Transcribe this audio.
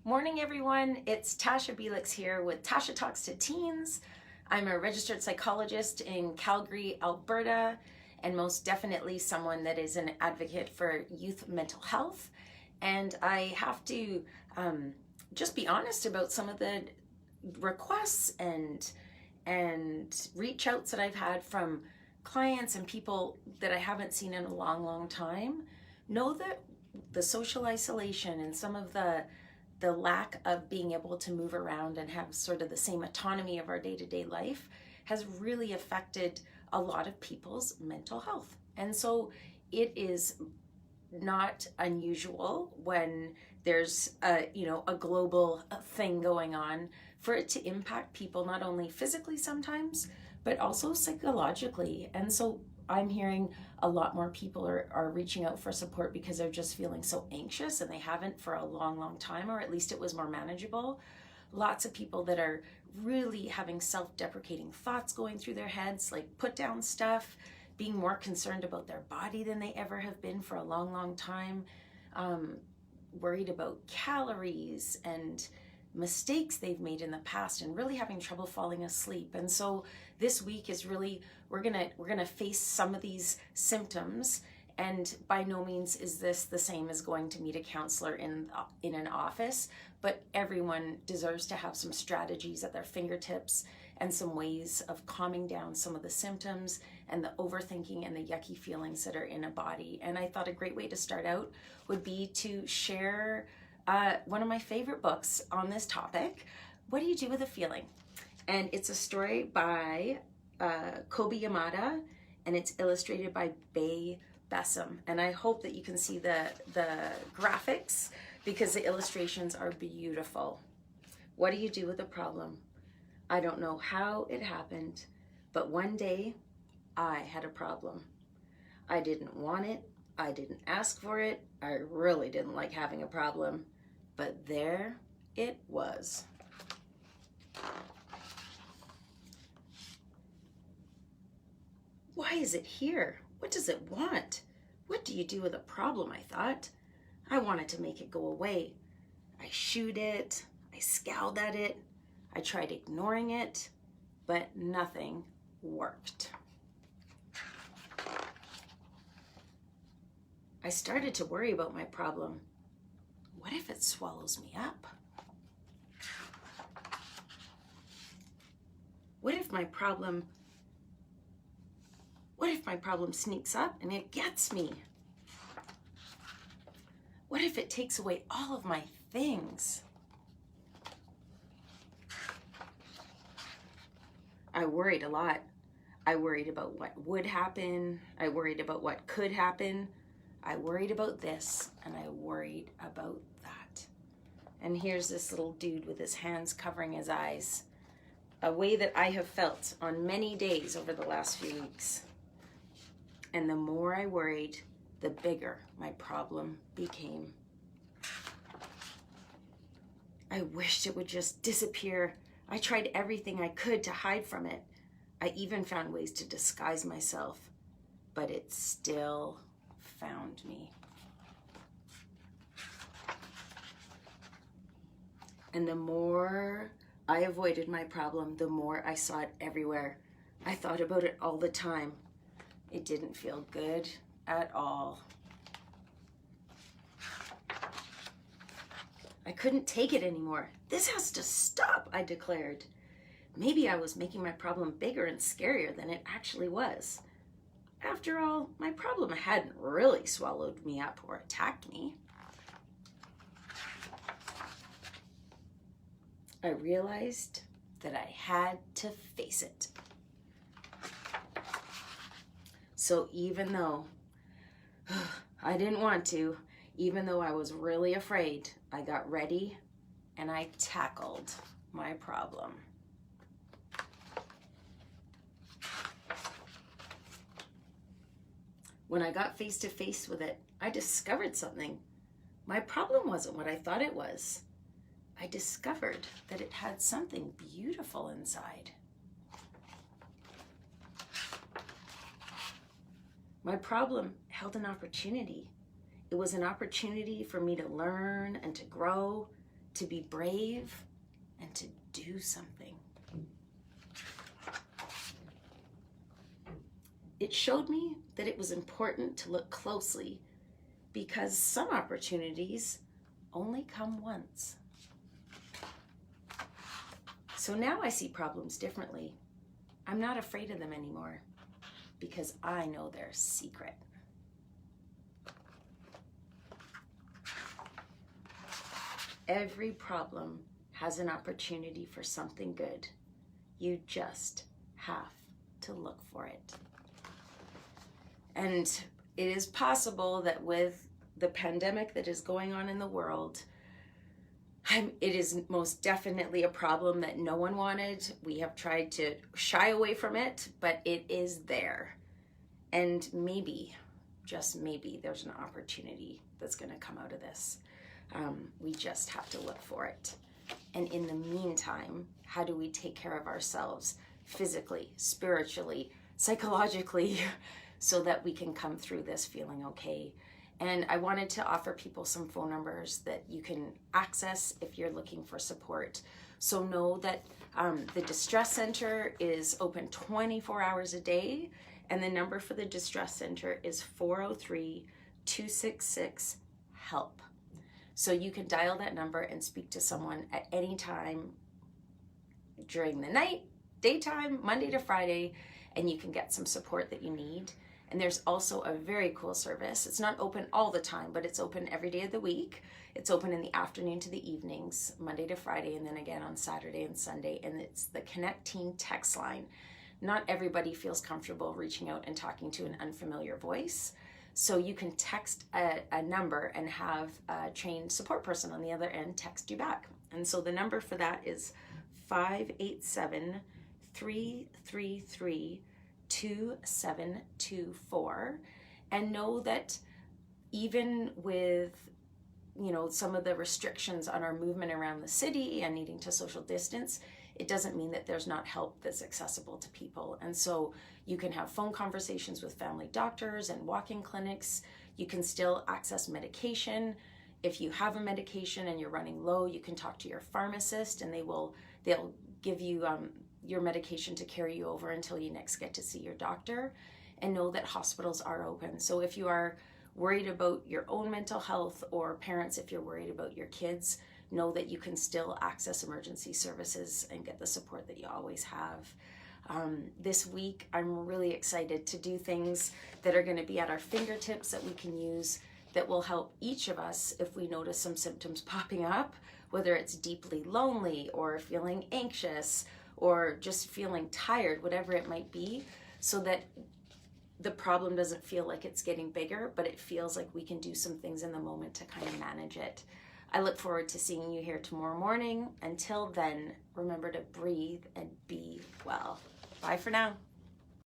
Morning, everyone. It's Tasha Belix here with Tasha Talks to Teens. I'm a registered psychologist in Calgary, Alberta, and most definitely someone that is an advocate for youth mental health. And I have to just be honest about some of the requests and reach outs that I've had from clients and people that I haven't seen in a long, long time. Know that the social isolation and some of the lack of being able to move around and have sort of the same autonomy of our day-to-day life has really affected a lot of people's mental health. And so it is not unusual when there's a global thing going on for it to impact people not only physically sometimes but also psychologically. And so I'm hearing a lot more people are reaching out for support because they're just feeling so anxious, and they haven't for a long, long time, or at least it was more manageable. Lots of people that are really having self-deprecating thoughts going through their heads, like put down stuff, being more concerned about their body than they ever have been for a long, long time, worried about calories and mistakes they've made in the past, and really having trouble falling asleep. And so this week is really, we're gonna face some of these symptoms, and by no means is this the same as going to meet a counselor in an office, but everyone deserves to have some strategies at their fingertips and some ways of calming down some of the symptoms and the overthinking and the yucky feelings that are in a body. And I thought a great way to start out would be to share one of my favorite books on this topic, What Do You Do With a Feeling? And it's a story by Kobe Yamada, and it's illustrated by Bay Bessem. And I hope that you can see the graphics because the illustrations are beautiful. What do you do with a problem? I don't know how it happened, but one day I had a problem. I didn't want it. I didn't ask for it. I really didn't like having a problem, but there it was. Why is it here? What does it want? What do you do with a problem, I thought. I wanted to make it go away. I shooed it. I scowled at it. I tried ignoring it, but nothing worked. I started to worry about my problem. What if it swallows me up? What if my problem sneaks up and it gets me? What if it takes away all of my things? I worried a lot. I worried about what would happen. I worried about what could happen. I worried about this, and I worried about that. And here's this little dude with his hands covering his eyes, a way that I have felt on many days over the last few weeks. And the more I worried, the bigger my problem became. I wished it would just disappear. I tried everything I could to hide from it. I even found ways to disguise myself, but it still found me. And the more I avoided my problem, the more I saw it everywhere. I thought about it all the time. It didn't feel good at all. I couldn't take it anymore. This has to stop, I declared. Maybe I was making my problem bigger and scarier than it actually was. After all, my problem hadn't really swallowed me up or attacked me. I realized that I had to face it. So even though I didn't want to, even though I was really afraid, I got ready and I tackled my problem. When I got face to face with it, I discovered something. My problem wasn't what I thought it was. I discovered that it had something beautiful inside. My problem held an opportunity. It was an opportunity for me to learn and to grow to be brave, and to do something. It showed me that it was important to look closely because some opportunities only come once. So now I see problems differently. I'm not afraid of them anymore because I know their secret. Every problem has an opportunity for something good. You just have to look for it. And it is possible that with the pandemic that is going on in the world, it is most definitely a problem that no one wanted. We have tried to shy away from it, but it is there. And maybe, just maybe, there's an opportunity that's going to come out of this. We just have to look for it. And in the meantime, how do we take care of ourselves physically, spiritually, psychologically, so that we can come through this feeling okay? And I wanted to offer people some phone numbers that you can access if you're looking for support. So know that the Distress Center is open 24 hours a day, and the number for the Distress Center is 403-266-HELP. So you can dial that number and speak to someone at any time during the night, daytime, Monday to Friday, and you can get some support that you need. And there's also a very cool service. It's not open all the time, but it's open every day of the week. It's open in the afternoon to the evenings, Monday to Friday, and then again on Saturday and Sunday. And it's the Connect Teen text line. Not everybody feels comfortable reaching out and talking to an unfamiliar voice. So you can text a number and have a trained support person on the other end text you back. And so the number for that is 587-333-2724. And know that even with, some of the restrictions on our movement around the city and needing to social distance, it doesn't mean that there's not help that's accessible to people. And so you can have phone conversations with family doctors and walk-in clinics. You can still access medication. If you have a medication and you're running low, you can talk to your pharmacist and they'll give you your medication to carry you over until you next get to see your doctor. And know that hospitals are open. So if you are worried about your own mental health, or parents, if you're worried about your kids, know that you can still access emergency services and get the support that you always have. This week, I'm really excited to do things that are going to be at our fingertips that we can use that will help each of us if we notice some symptoms popping up, whether it's deeply lonely or feeling anxious or just feeling tired, whatever it might be, so that the problem doesn't feel like it's getting bigger, but it feels like we can do some things in the moment to kind of manage it. I look forward to seeing you here tomorrow morning. Until then, remember to breathe and be well. Bye for now.